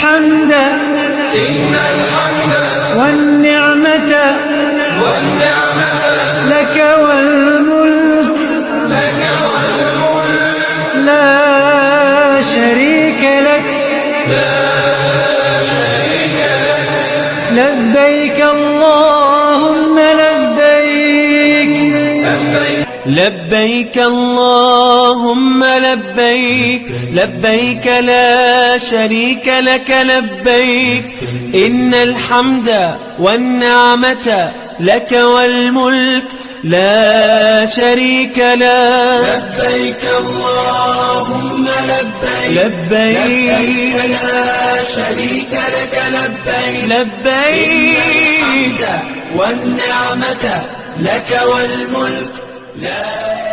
الحمد والنعمة لك والملك لا شريك لك لبيك اللهم لبيك لبيك اللهم لبيك لبيك لا شريك لك لبيك إن الحمد والنعمة لك والملك لا شريك لك لبيك اللهم لبيك لبيك لا شريك لك لبيك لبيك والنعمة لك والملك لا